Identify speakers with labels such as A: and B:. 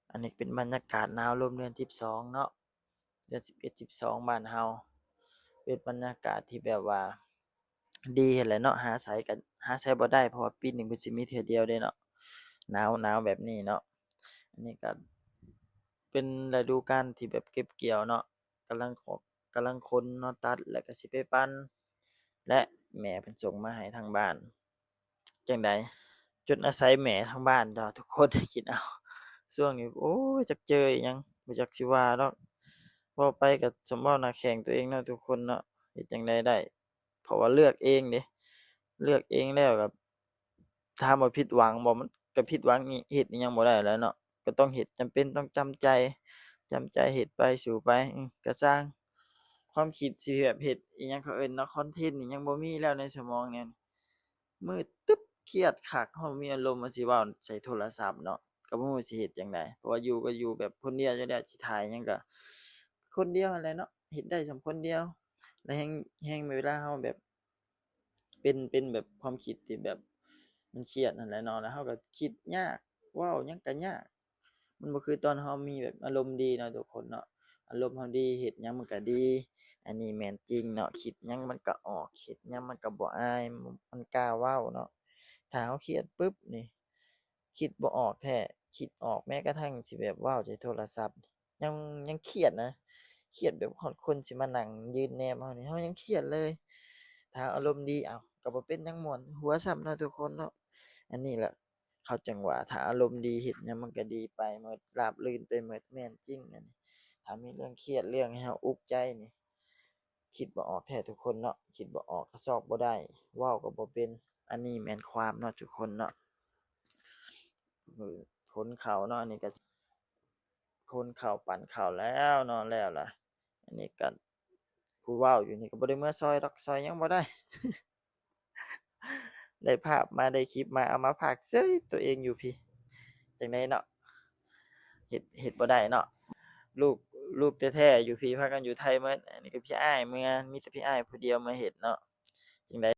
A: อันนี้เป็นบรรยากาศหนาวลมเดือน12เนาะเดือน11 12บ้านเฮาเป็นบรรยากาศที่แบบว่าดีหั้นแหละเนาะหาไสบ่ได้เพราะว่าปีหนึ่งเพิ่นสิมีเทื่อเดียวเดะเนาะหนาวแบบนี้เนาะอันนี้ก็เป็นฤดูกาลที่แบบเก็บเกี่ยวเนาะกำลังขอกกำลังขนเนาะตัดแล้วก็สิไปปั่นและแม่เพิ่นส่งมาให้ทางบ้านจั่งใดจนอาศัยแม่ทางบ้านเนาะทุกคนคิดเอาช่วงนี้โอ๊ยจักเจออิหยังบ่จักสิว่าดอกเว้าไปก็สำเว้าหน้าแข้งตัวเองเนาะทุกคนเนาะเฮ็ดจั่งใดได้เพราะว่าเลือกเองเดะเลือกเองแล้วก็ถามว่าผิดหวังบ่มันก็ผิดหวังนี่เฮ็ดอิหยังบ่ได้แหล้วเนาะก็ต้องเฮ็ดจำเป็นต้องจำใจเฮ็ดไปสู้ไปก็สร้างความคิดสิแบบเฮ็ดอิหยังเขาเอิ้นเนาะคอนเทนต์นี่ยังบ่มีแล้วในสมองเนี่ยมืดตึ๊บเครียดคักเราบ่มีอารมณ์ว่าสิเว้าใส่โทรศัพท์เนาะก็บ่รู้สิเฮ็ดจั่งใดเพราะว่าอยู่ก็อยู่แบบคนเดียวอยู่แล้วสิถ่ายหยังก็คนเดียวนั่นแหละเนาะเฮ็ดได้ส่ำคนเดียวแล้วแฮ่งเวลาเราแบบ เป็นแบบความคิดที่แบบมันเครียดนั่นแหละเนาะแล้วเราก็คิดยากเว้าหยังก็ยากมันบ่คือตอนเรามีแบบอารมณ์ดีเนาะทุกคนเนาะอารมณ์เราดีเฮ็ดหยังมันก็ดีอันนี้แม่นจริงเนาะคิดหยังมันก็ออกเฮ็ดหยังมันก็บ่อายมันกล้าเว้าเนาะถ้าเราเครียดปึ๊บนี่คิดบ่ออกแท้คิดออกแม้กระทั่งสิแบบเว้าใส่โทรศัพท์ยังยังเครียดนะเครียดแบบฮอดคนสิมานั่งยืนแนมเรานี่เรายังเครียดเลยถ้าอารมณ์ดีอ้าวก็บ่เป็นหยังม่วนหัวซ้ำเนาะทุกคนเนาะอันนี้แหละเขาจั่งว่าถ้าอารมณ์ดีเฮ็ดหยังมันก็ดีไปหมดราบรื่นไปหมดแม่นจริงอันนี้ถ้ามีเรื่องเครียดเรื่องให้เราอุกใจนี่คิดบ่ออกแท้ทุกคนเนาะคิดบ่ออกก็ซอกบ่ได้เว้าก็บ่เป็นอันนี้แม่นความเนาะทุกคนเนาะขนข้าวเนาะอันนี้ก็ขนข้าวปั่นข้าวแล้วเนาะแล้วล่ะอันนี้ก็ผู้เว้าอยู่นี่ก็บ่ได้เมื่อซอยดอกซอยหยังบ่ได้ได้ภาพมาได้คลิปมาเอามาพากย์เซยตัวเองอยู่พี่จั่งใดเนาะเฮ็ดบ่ได้เนาะลูกลูกแท้ๆอยู่พี่พากันอยู่ไทยหมดอันนี้ก็พี่อ้ายเมื่อมีแต่พี่อ้ายผู้เดียวมาเฮ็ดเนาะจั่งใด